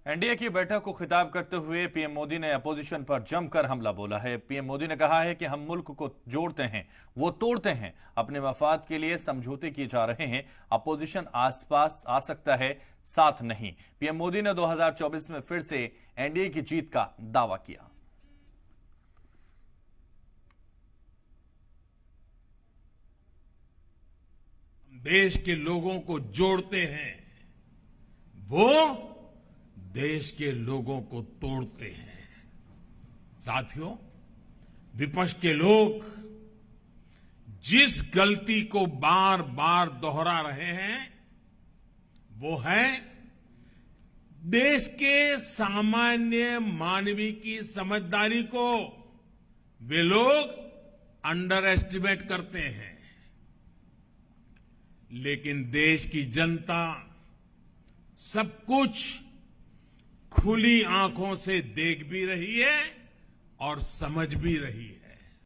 NDA की बैठक को खिताब करते हुए पीएम मोदी ने अपोजिशन पर जमकर हमला बोला है। पीएम मोदी ने कहा है कि हम मुल्क को जोड़ते हैं, वो तोड़ते हैं। अपने मफाद के लिए समझौते किए जा रहे हैं। अपोजिशन आसपास आ सकता है, साथ नहीं। पीएम मोदी ने 2024 में फिर से एनडीए की जीत का दावा किया। देश के लोगों को जोड़ते हैं, वो देश के लोगों को तोड़ते हैं। साथियों, विपक्ष के लोग जिस गलती को बार बार दोहरा रहे हैं वो है देश के सामान्य मानवी की समझदारी को वे लोग अंडर एस्टिमेट करते हैं। लेकिन देश की जनता सब कुछ खुली आंखों से देख भी रही है और समझ भी रही है।